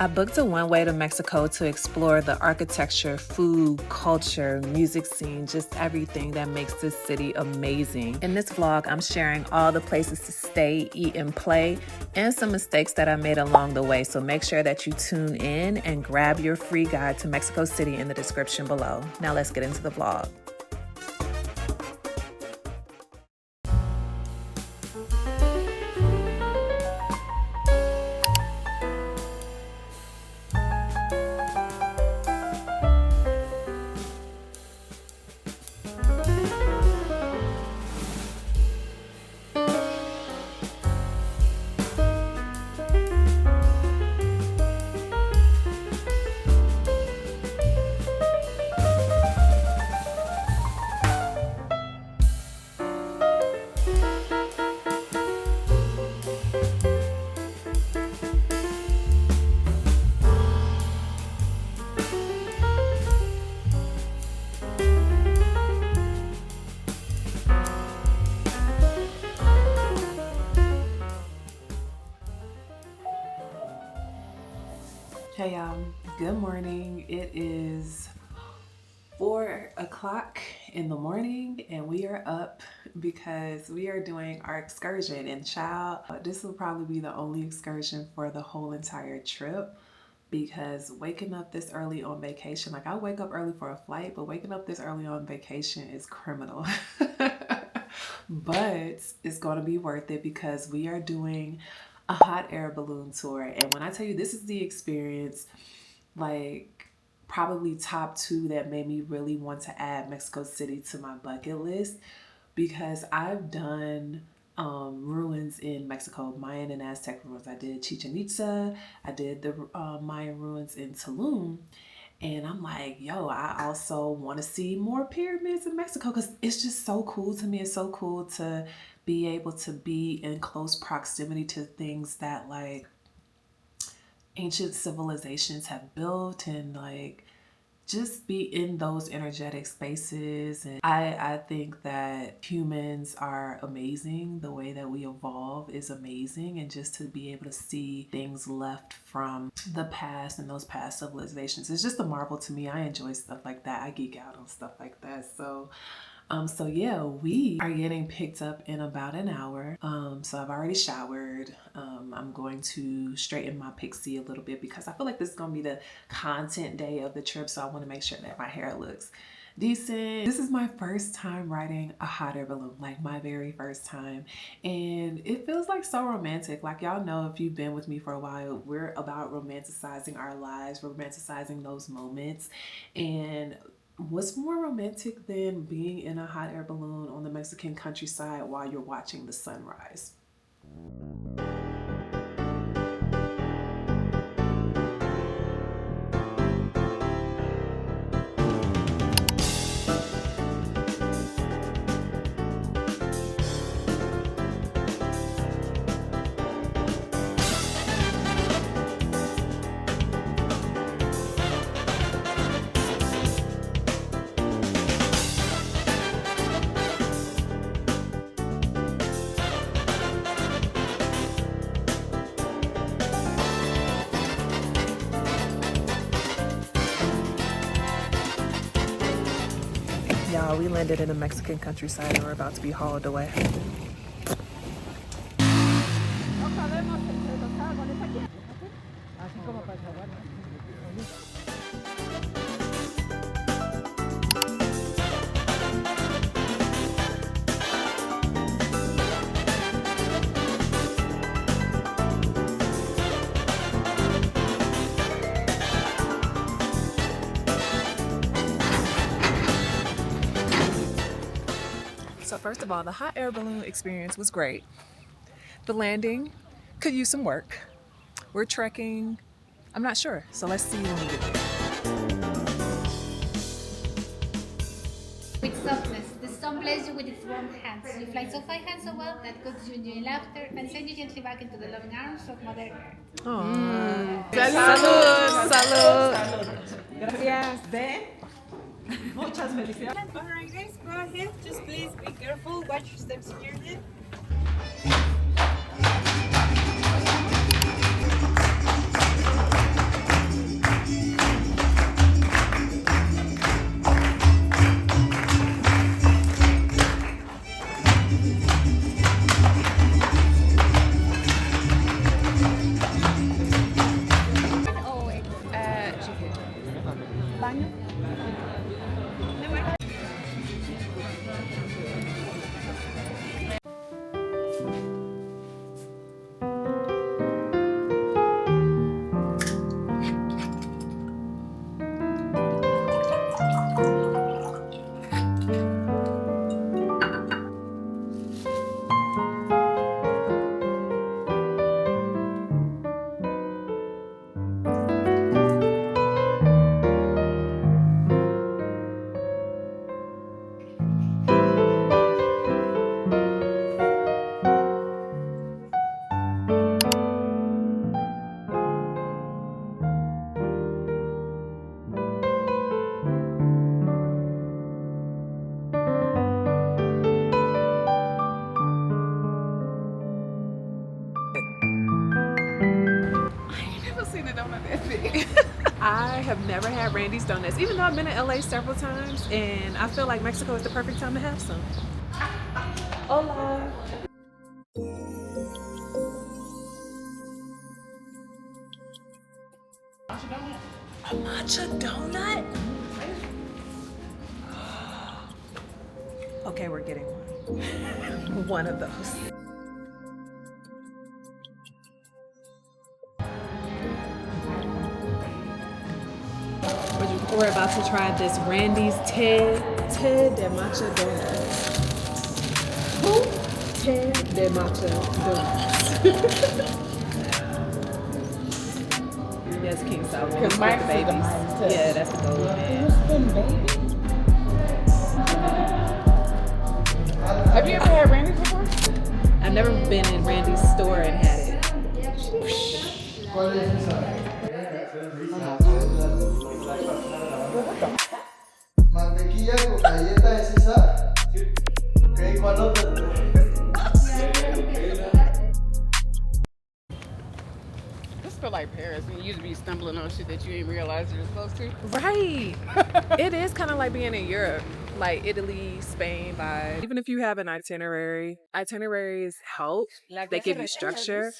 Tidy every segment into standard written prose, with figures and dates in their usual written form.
I booked a one-way to Mexico to explore the architecture, food, culture, music scene, just everything that makes this city amazing. In this vlog, I'm sharing all the places to stay, eat, and play, and some mistakes that I made along the way. So make sure that you tune in and grab your free guide to Mexico City in the description below. Now let's get into the vlog. Hey y'all, good morning. It is 4 o'clock in the morning and we are up because we are doing our excursion. And child, this will probably be the only excursion for the whole entire trip, because waking up this early on vacation, like I wake up early for a flight, but waking up this early on vacation is criminal. But it's going to be worth it because we are doing a hot air balloon tour. And when I tell you this is the experience, like probably top 2 that made me really want to add Mexico City to my bucket list, because I've done ruins in Mexico, Mayan and Aztec ruins. I did Chichen Itza, I did the Mayan ruins in Tulum. And I'm like, yo, I also want to see more pyramids in Mexico because it's just so cool to me. It's so cool to be able to be in close proximity to things that like ancient civilizations have built, and like just be in those energetic spaces. And I think that humans are amazing. The way that we evolve is amazing. And just to be able to see things left from the past and those past civilizations, it's just a marvel to me. I enjoy stuff like that. I geek out on stuff like that. So yeah, we are getting picked up in about an hour. So I've already showered. I'm going to straighten my pixie a little bit because I feel like this is going to be the content day of the trip. So I want to make sure that my hair looks decent. This is my first time riding a hot air balloon, like my very first time. And it feels like so romantic. Like y'all know, if you've been with me for a while, we're about romanticizing our lives, romanticizing those moments. And what's more romantic than being in a hot air balloon on the Mexican countryside while you're watching the sunrise? Y'all, we landed in the Mexican countryside and we're about to be hauled away. So first of all, the hot air balloon experience was great. The landing could use some work. We're trekking, I'm not sure. So let's see when we get there. With softness, the stone blesses you with its warm hands. You fly so high and so well that cooks you in laughter and sends you gently back into the loving arms of Mother Earth. Salud, salud. Gracias. Ven. Muchas felicidades. All right, guys, go ahead. Just please be careful. Watch your steps here. baño? I have never had Randy's Donuts, even though I've been to LA several times, and I feel like Mexico is the perfect time to have some. Hola. A matcha donut? Okay, we're getting one. One of those. We're about to try this Randy's de matcha donuts. Te de matcha donuts. Yes, King Solomon. Because Mike's the babies. Yeah, that's the gold man. Have you ever had Randy's before? I've never been in Randy's store and had it. Mantequilla con galleta, ¿es esa? Ok, ¿cuál otra? This feel like Paris when you used to be stumbling on shit that you didn't realize you were supposed to. Right. It is kind of like being in Europe, like Italy, Spain vibes. Even if you have an itinerary, itineraries help. They give you structure.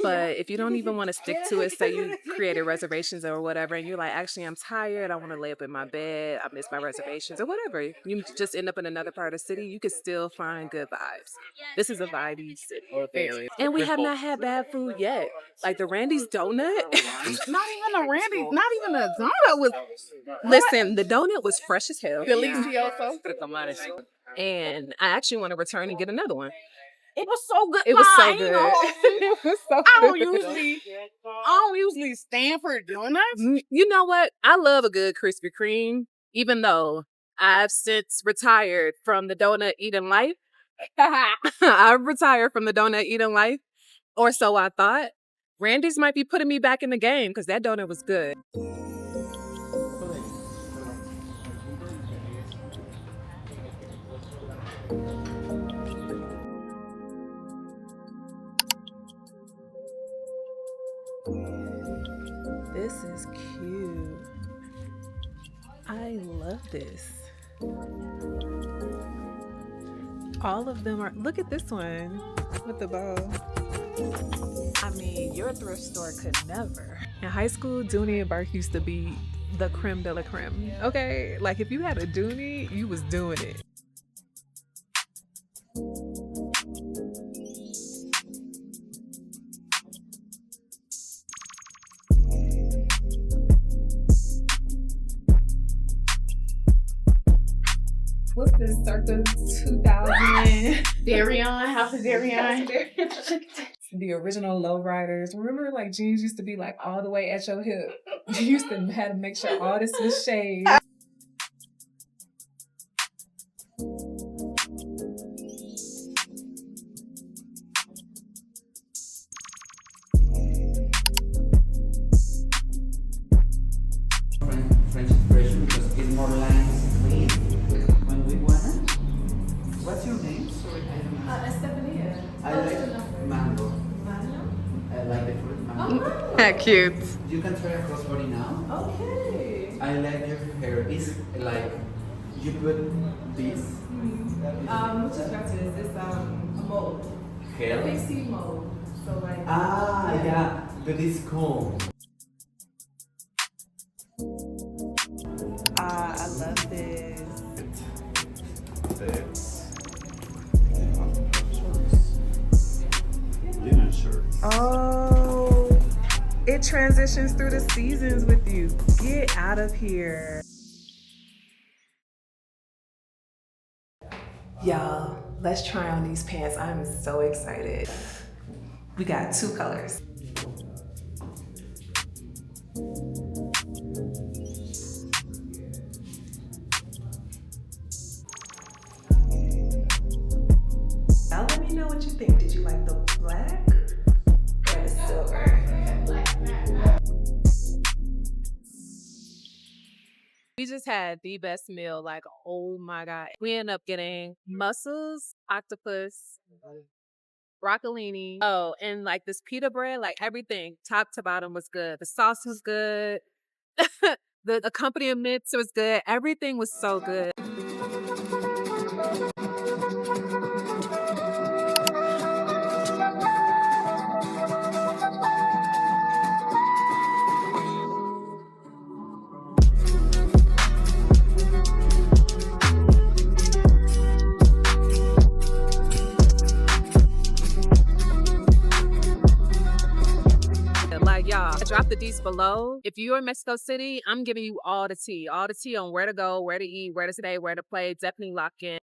But if you don't even want to stick to it, say you created reservations or whatever, and you're like, actually, I'm tired, I want to lay up in my bed, I miss my reservations or whatever. You just end up in another part of the city, you can still find good vibes. This is a vibey city. And we have not had bad food yet. Like the Randy's donut. Not even a Randy, not even a donut was. Listen, the donut was fresh as hell. Delicioso. And I actually want to return and get another one. It was so good. It was so good. It was so I good. don't usually stand for donuts. You know what? I love a good Krispy Kreme, even though I've since retired from the donut eating life. I've retired from the donut eating life, or so I thought. Randy's might be putting me back in the game because that donut was good. This is cute. I love this. All of them are, look at this one with the bow. I mean, your thrift store could never. In high school, Dooney and Burke used to be the creme de la creme. Okay, like if you had a Dooney, you was doing it. What's this, circa 2000? Darion, House of Darion. The original lowriders. Remember, like jeans used to be like all the way at your hip. You used to have to make sure all this was shaved. French expression because it's more lines clean. When we wanna. What's your name? Sorry, I don't know. Estefania. I like mango. I like the fruit mango. Oh, cute. You can try a crossbody now. Okay. I like your hair. It's like you put this. Muchas gracias. It's a mold. Hair. Pixie mold. So like. Yeah, but it's cool. Oh, it transitions through the seasons with you. Get out of here. Y'all, let's try on these pants. I'm so excited. We got 2 colors. Now let me know what you think. Did you like the black or the silver? We just had the best meal. Like, oh my God. We ended up getting mussels, octopus, broccolini. Oh, and like this pita bread, like everything, top to bottom was good. The sauce was good. The accompaniment was good. Everything was so good. Like, y'all, I dropped the deets below. If you're in Mexico City, I'm giving you all the tea on where to go, where to eat, where to stay, where to play. Definitely lock in.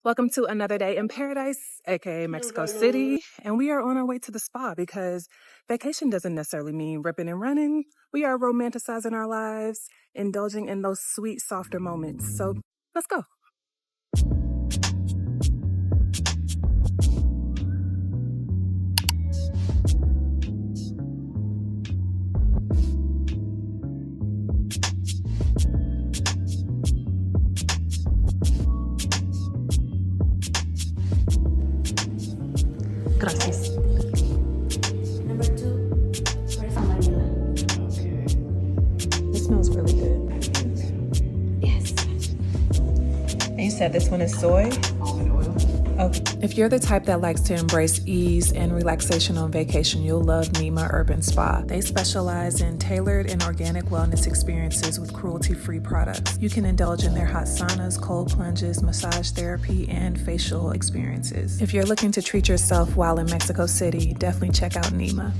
Welcome to another day in paradise, aka Mexico City, and we are on our way to the spa because vacation doesn't necessarily mean ripping and running. We are romanticizing our lives, indulging in those sweet, softer moments. So let's go. Gracias. Number 2, where's Amarilla? Okay. It smells really good. Yes. And you said this one is soy? Almond oil. Okay. If you're the type that likes to embrace ease and relaxation on vacation, you'll love Nema Urban Spa. They specialize in tailored and organic wellness experiences with cruelty-free products. You can indulge in their hot saunas, cold plunges, massage therapy, and facial experiences. If you're looking to treat yourself while in Mexico City, definitely check out Nema.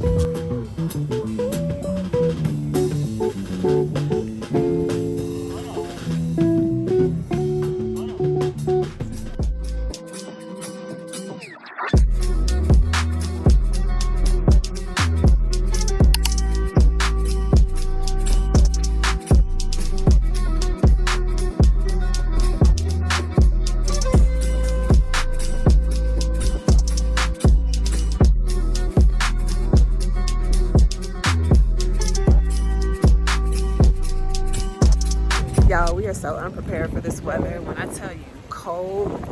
Y'all, we are so unprepared for this weather. When I tell you cold,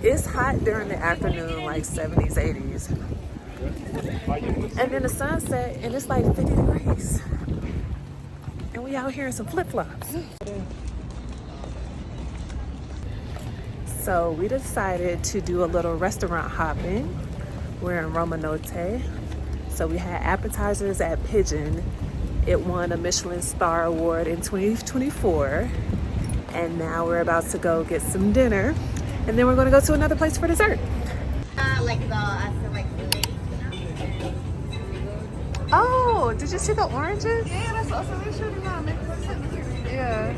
it's hot during the afternoon, like 70s, 80s. And then the sun set and it's like 50 degrees. And we out here in some flip-flops. So we decided to do a little restaurant hopping. We're in Roma Norte. So we had appetizers at Pigeon. It won a Michelin Star Award in 2024. And now we're about to go get some dinner. And then we're gonna go to another place for dessert. Oh, did you see the oranges? Yeah, that's also they shooting on. Yeah.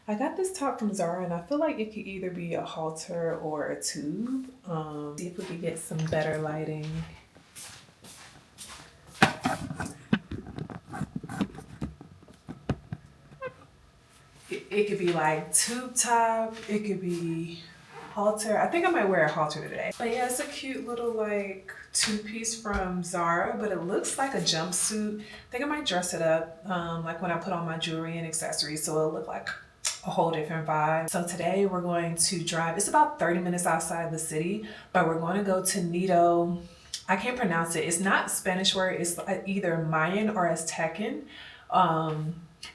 I got this top from Zara and I feel like it could either be a halter or a tube. See if we could get some better lighting. It could be like tube top, it could be halter. I think I might wear a halter today. But yeah, it's a cute little like two-piece from Zara, but it looks like a jumpsuit. I think I might dress it up like when I put on my jewelry and accessories, so it'll look like a whole different vibe. So today we're going to drive. It's about 30 minutes outside the city, but we're going to go to Nido. I can't pronounce it. It's not Spanish word. It's either Mayan or Aztecan.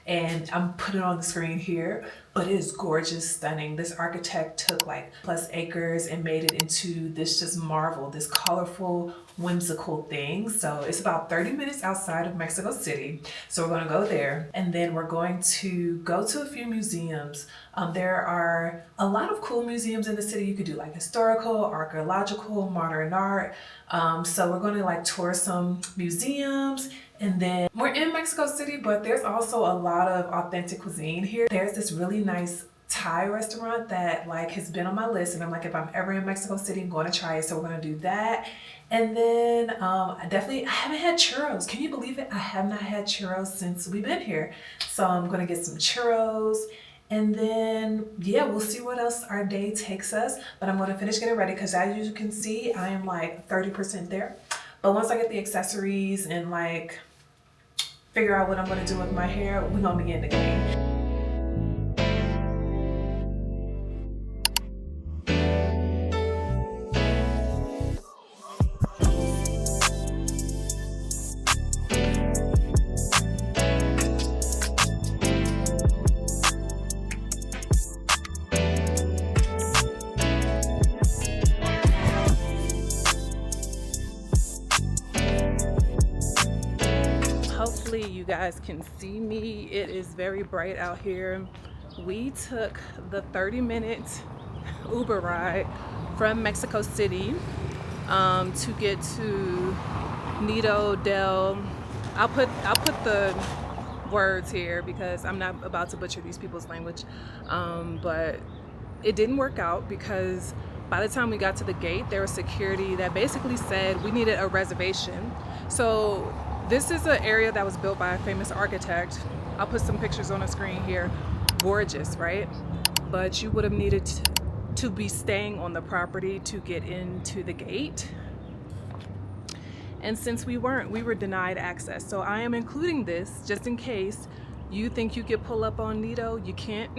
And I'm putting it on the screen here, but it is gorgeous, stunning. This architect took like plus acres and made it into this just marvel, this colorful, whimsical thing. So it's about 30 minutes outside of Mexico City. So we're gonna go there, and then we're going to go to a few museums. There are a lot of cool museums in the city. You could do like historical, archaeological, modern art. So we're gonna like tour some museums. And then we're in Mexico City, but there's also a lot of authentic cuisine here. There's this really nice Thai restaurant that like has been on my list, and I'm like, if I'm ever in Mexico City, I'm going to try it. So we're going to do that. And then I haven't had churros. Can you believe it? I have not had churros since we've been here. So I'm going to get some churros. And then, yeah, we'll see what else our day takes us. But I'm going to finish getting ready because as you can see, I am like 30% there. But once I get the accessories and like figure out what I'm gonna do with my hair, we're gonna be in the game. Hopefully you guys can see me. It is very bright out here. We took the 30-minute Uber ride from Mexico City to get to Nido del. I'll put the words here because I'm not about to butcher these people's language. But it didn't work out because by the time we got to the gate, there was security that basically said we needed a reservation. So this is an area that was built by a famous architect. I'll put some pictures on the screen here. Gorgeous, right? But you would have needed to be staying on the property to get into the gate. And since we weren't, we were denied access. So I am including this just in case you think you could pull up on Nido. You can't,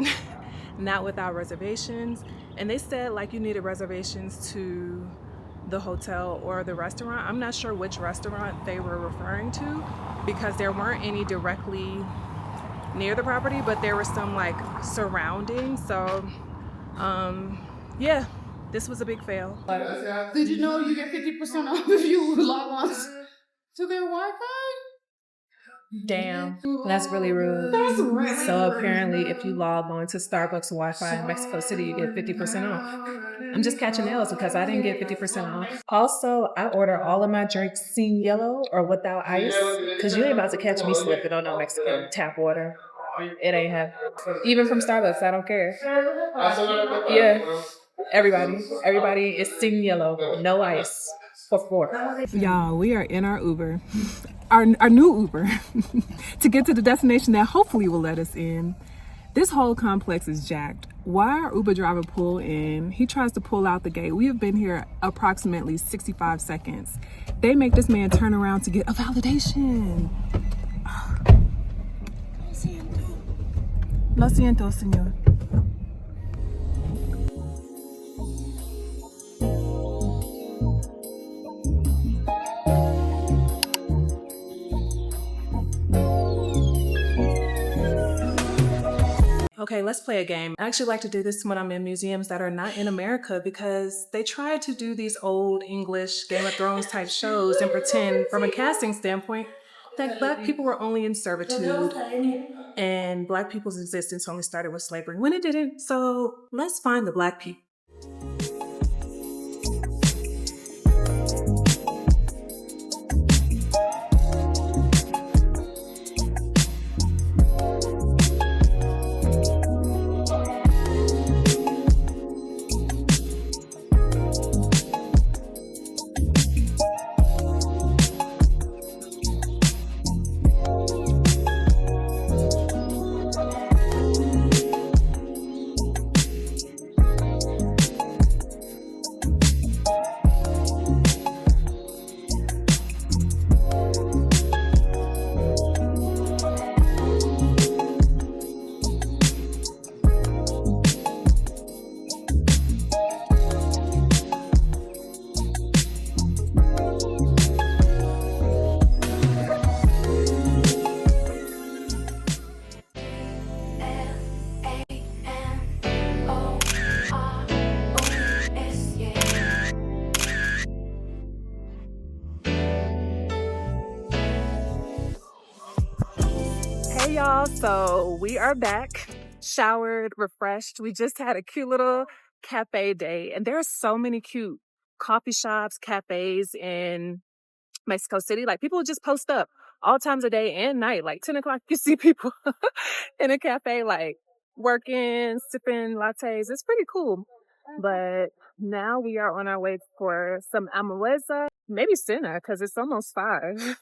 not without reservations. And they said like you needed reservations to the hotel or the restaurant. I'm not sure which restaurant they were referring to because there weren't any directly near the property, but there were some like surrounding. So yeah, this was a big fail. Did you know you get 50% off if you log on to their Wi-Fi? Damn, that's really rude. That's really So apparently if you log on to Starbucks Wi-Fi in Mexico City, you get 50% off. I'm just catching nails because I didn't get 50% off. Also, I order all of my drinks sin yellow or without ice because you ain't about to catch me slipping on no Mexican tap water. It ain't happening. Even from Starbucks, I don't care. Yeah, everybody is sin yellow, no ice for $4. Y'all, we are in our Uber. Our new Uber to get to the destination that hopefully will let us in. This whole complex is jacked. Why our Uber driver pull in? He tries to pull out the gate. We have been here approximately 65 seconds. They make this man turn around to get a validation. Lo siento, señor. Okay, let's play a game. I actually like to do this when I'm in museums that are not in America because they try to do these old English Game of Thrones type shows and pretend from a casting standpoint that Black people were only in servitude and Black people's existence only started with slavery when it didn't. So let's find the Black people. Hey y'all, so we are back, showered, refreshed. We just had a cute little cafe day, and there are so many cute coffee shops, cafes in Mexico City. Like, people just post up all times of day and night. Like 10 o'clock, you see people in a cafe, like working, sipping lattes. It's pretty cool. But now we are on our way for some almuerza, maybe cena, because it's almost 5.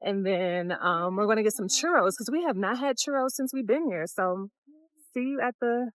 And then we're going to get some churros because we have not had churros since we've been here. So see you at the...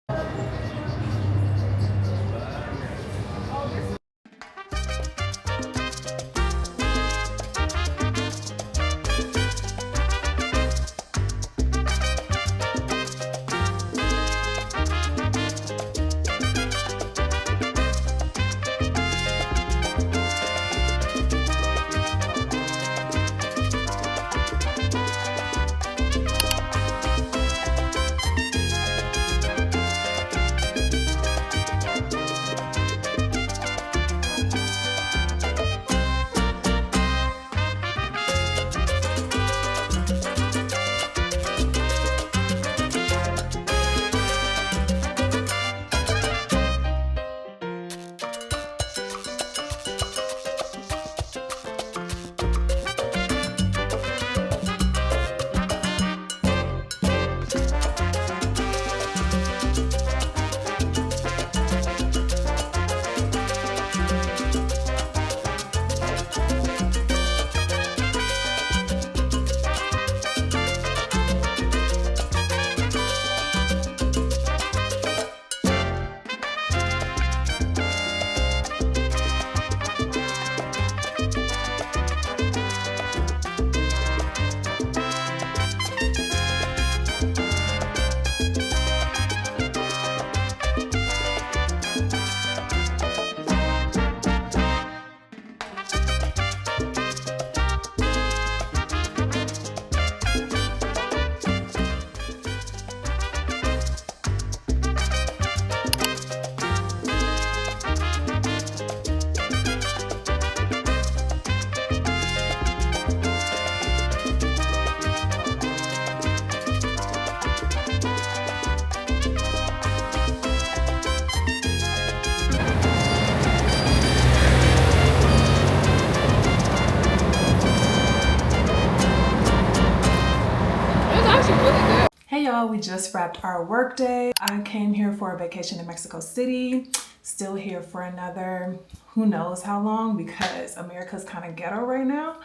Hey y'all, we just wrapped our work day. I came here for a vacation in Mexico City. Still here for another, who knows how long, because America's kind of ghetto right now.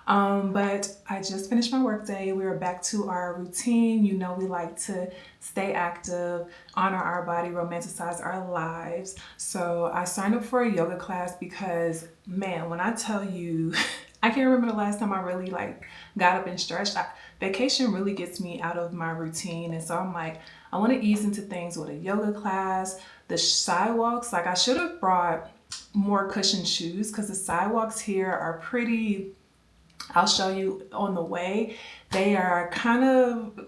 But I just finished my work day. We are back to our routine. You know, we like to stay active, honor our body, romanticize our lives. So I signed up for a yoga class because, man, when I tell you, I can't remember the last time I really got up and stretched. Vacation really gets me out of my routine. And so I'm like, I want to ease into things with a yoga class. The sidewalks, I should have brought more cushioned shoes because the sidewalks here are pretty, I'll show you on the way. They are kind of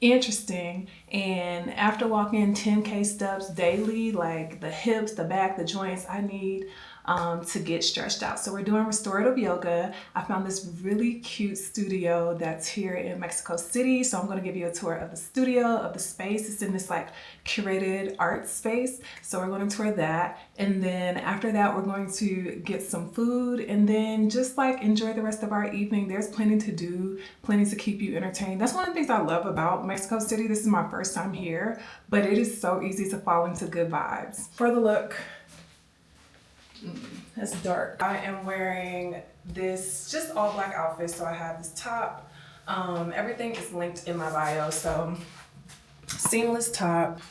interesting. And after walking 10K steps daily, like the hips, the back, the joints, I need to get stretched out. So we're doing restorative yoga. I found this really cute studio that's here in Mexico City. So I'm going to give you a tour of the studio, of the space. It's in this curated art space. So we're going to tour that. And then after that, we're going to get some food and then just enjoy the rest of our evening. There's plenty to do, plenty to keep you entertained. That's one of the things I love about Mexico City. This is my first time here, but it is so easy to fall into good vibes. For the look, it's dark. I am wearing this just all black outfit. So I have this top. Everything is linked in my bio. So seamless top.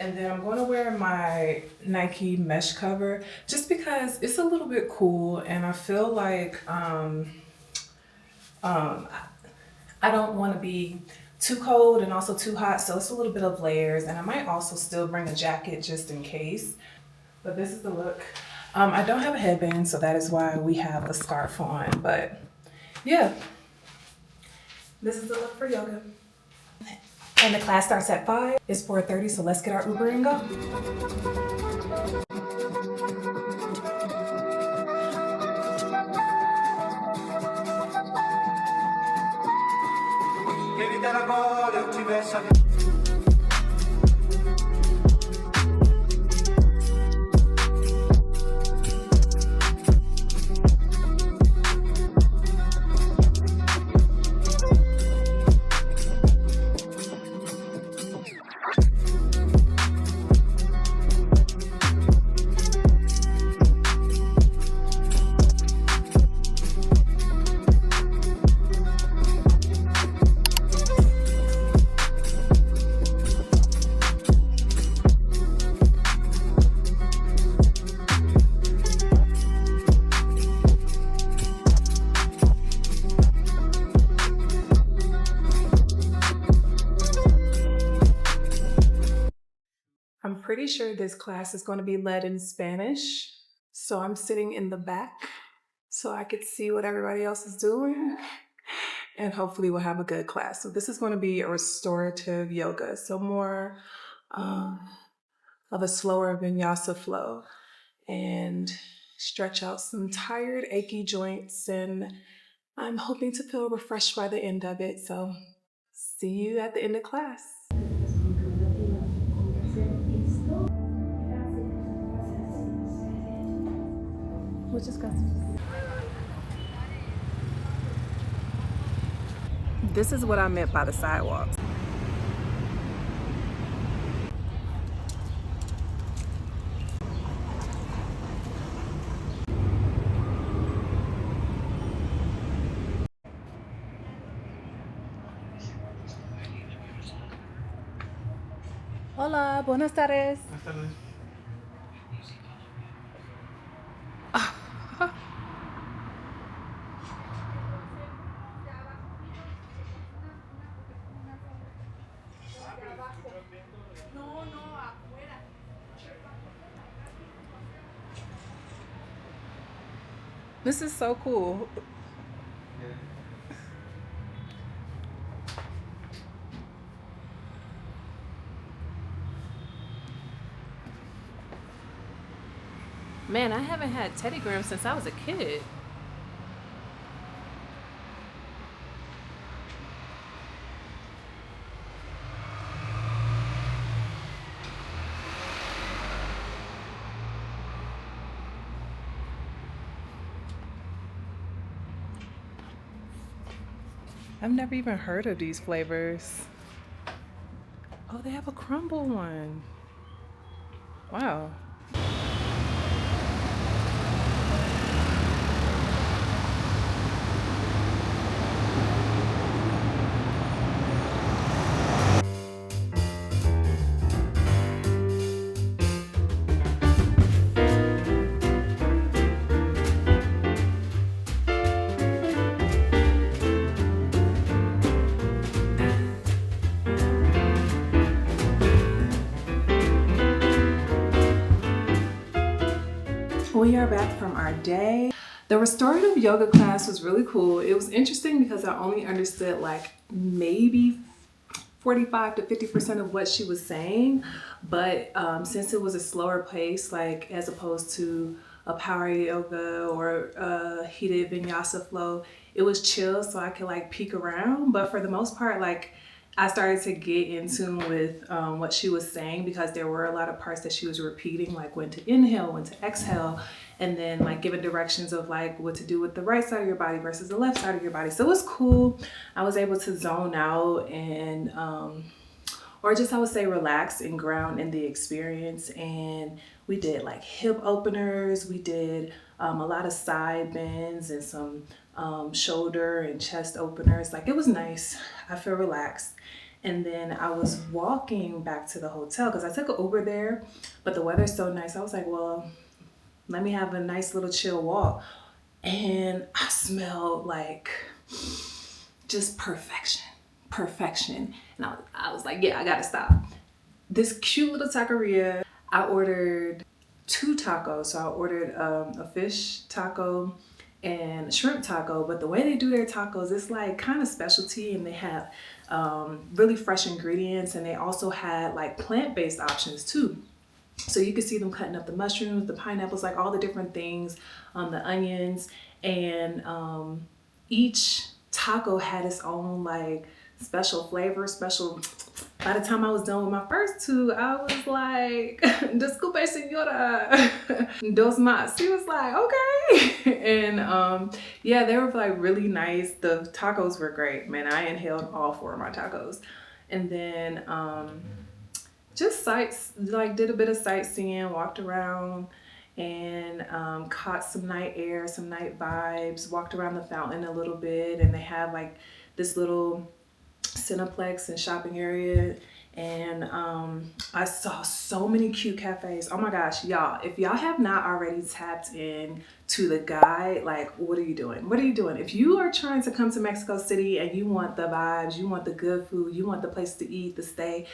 And then I'm going to wear my Nike mesh cover just because it's a little bit cool. And I feel like I don't want to be too cold and also too hot. So it's a little bit of layers. And I might also still bring a jacket just in case. But this is the look. I don't have a headband, so that is why we have a scarf on, but yeah, this is the look for yoga. And the class starts at 5, it's 4:30, so let's get our Uber and go. Hey I'm pretty sure this class is going to be led in Spanish, so I'm sitting in the back so I could see what everybody else is doing, and hopefully we'll have a good class. So this is going to be a restorative yoga, so more of a slower vinyasa flow, and stretch out some tired, achy joints, and I'm hoping to feel refreshed by the end of it. So see you at the end of class. Muchas gracias. This is what I meant by the sidewalks. Hola, buenas tardes. Buenas tardes. This is so cool. Man, I haven't had Teddy Grahams since I was a kid. I've never even heard of these flavors. Oh, they have a crumble one. Wow. We are back from our day. The restorative yoga class was really cool. It was interesting because I only understood like maybe 45 to 50% of what she was saying, but since it was a slower pace, like as opposed to a power yoga or a heated vinyasa flow, it was chill, so I could like peek around. But for the most part, like I started to get in tune with what she was saying, because there were a lot of parts that she was repeating, like when to inhale, when to exhale, and then like giving directions of like what to do with the right side of your body versus the left side of your body. So it was cool. I was able to zone out and or just, I would say, relax and ground in the experience. And we did like hip openers, we did a lot of side bends and some shoulder and chest openers. Like it was nice. I feel relaxed. And then I was walking back to the hotel because I took an Uber there, but the weather's so nice. I was like, well, let me have a nice little chill walk. And I smelled like just perfection. And I was like, yeah, I gotta stop. This cute little taqueria, I ordered 2 tacos. So I ordered a fish taco and shrimp taco, but the way they do their tacos, it's like kind of specialty, and they have really fresh ingredients, and they also had like plant-based options too. So you could see them cutting up the mushrooms, the pineapples, like all the different things, the onions, and each taco had its own like special flavor, special. By the time I was done with my first two, I was like, disculpe señora, dos más. She was like, okay. And yeah, they were like really nice. The tacos were great, man. I inhaled all 4 of my tacos. And then just did a bit of sightseeing, walked around and caught some night air, some night vibes, walked around the fountain a little bit. And they have like this little Cineplex and shopping area, and I saw so many cute cafes. Oh my gosh, y'all, if y'all have not already tapped in to the guide, like, what are you doing? What are you doing? If you are trying to come to Mexico City and you want the vibes, you want the good food, you want the place to eat, to stay,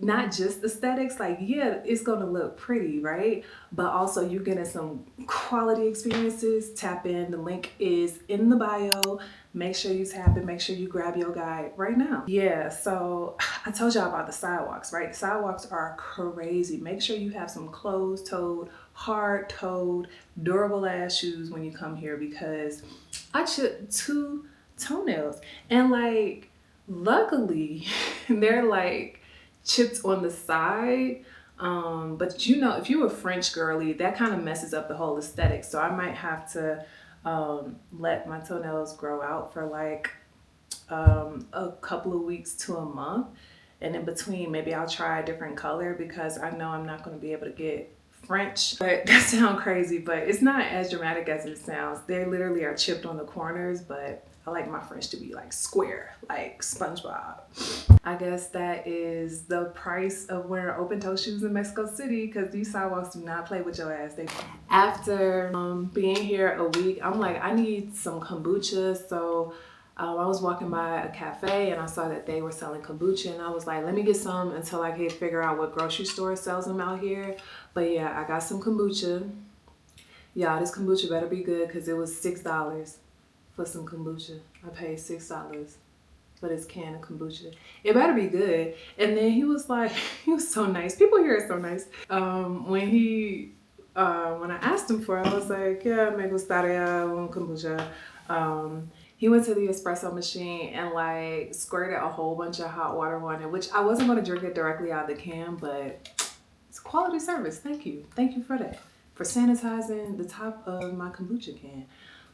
not just aesthetics, like, yeah, it's gonna look pretty, right? But also you're getting some quality experiences. Tap in. The link is in the bio. Make sure you tap it. Make sure you grab your guide right now. Yeah, so I told y'all about the sidewalks, right? The sidewalks are crazy. Make sure you have some closed-toed, hard-toed, durable ass shoes when you come here, because I chipped 2 toenails, and like, luckily they're like chipped on the side. But you know, if you're a French girly, that kind of messes up the whole aesthetic. So I might have to let my toenails grow out for like a couple of weeks to a month, and in between maybe I'll try a different color, because I know I'm not going to be able to get French. But that sounds crazy, but it's not as dramatic as it sounds. They literally are chipped on the corners, but I like my French to be like square, like SpongeBob. I guess that is the price of wearing open-toe shoes in Mexico City, because these sidewalks do not play with your ass. After being here a week, I'm like, I need some kombucha. So I was walking by a cafe and I saw that they were selling kombucha, and I was like, let me get some until I can figure out what grocery store sells them out here. But yeah, I got some kombucha. Y'all, this kombucha better be good, because it was $6 for some kombucha. I paid $6 for this can of kombucha. It better be good. And then he was like, he was so nice. People here are so nice. When I asked him for it, I was like, yeah, me gustaría un kombucha. He went to the espresso machine and like squirted a whole bunch of hot water on it, which I wasn't going to drink it directly out of the can, but it's quality service. Thank you. Thank you for that, for sanitizing the top of my kombucha can.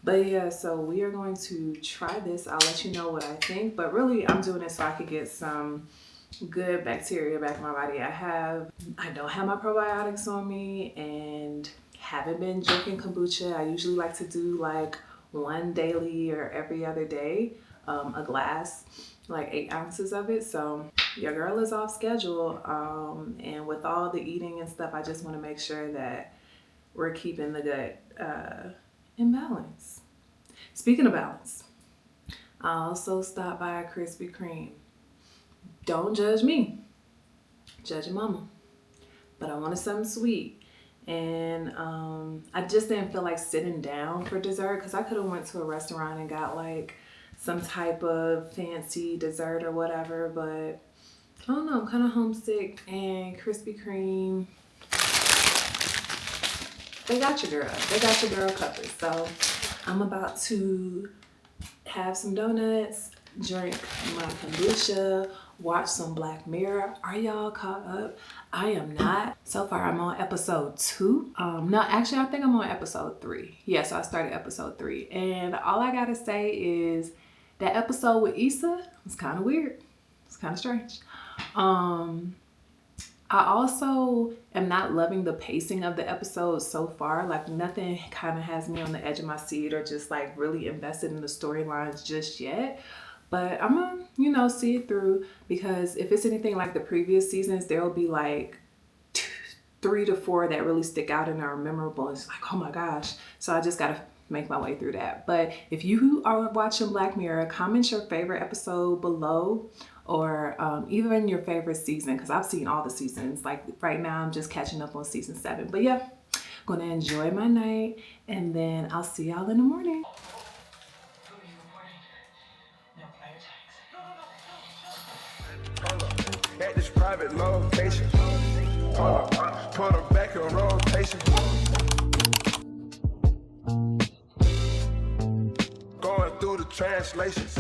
But yeah, so we are going to try this. I'll let you know what I think, but really I'm doing it so I could get some good bacteria back in my body. I don't have my probiotics on me and haven't been drinking kombucha. I usually like to do like one daily or every other day, a glass, like 8 ounces of it. So your girl is off schedule, and with all the eating and stuff, I just want to make sure that we're keeping the gut in balance. Speaking of balance, I also stopped by a Krispy Kreme. Don't judge me, judge your mama. But I wanted something sweet, and I just didn't feel like sitting down for dessert, because I could have went to a restaurant and got like some type of fancy dessert or whatever, but I don't know, I'm kind of homesick, and Krispy Kreme, they got your girl. They got your girl covered. So I'm about to have some donuts, drink my kombucha, watch some Black Mirror. Are y'all caught up? I am not. So far, I'm on episode 2. No, actually, I think I'm on episode 3. Yeah, so I started episode 3. And all I gotta say is that episode with Issa was kind of weird. It's kind of strange. I also am not loving the pacing of the episodes so far. Like, nothing kind of has me on the edge of my seat or just like really invested in the storylines just yet. But I'm gonna, you know, see it through, because if it's anything like the previous seasons, there will be like 3 to 4 that really stick out and are memorable. It's like, oh my gosh. So I just gotta make my way through that. But if you are watching Black Mirror, comment your favorite episode below, or even your favorite season, because I've seen all the seasons. Like right now I'm just catching up on season 7. But yeah, I'm gonna enjoy my night, and then I'll see y'all in the morning. At this private location, put her back in rotation. Going through the translations.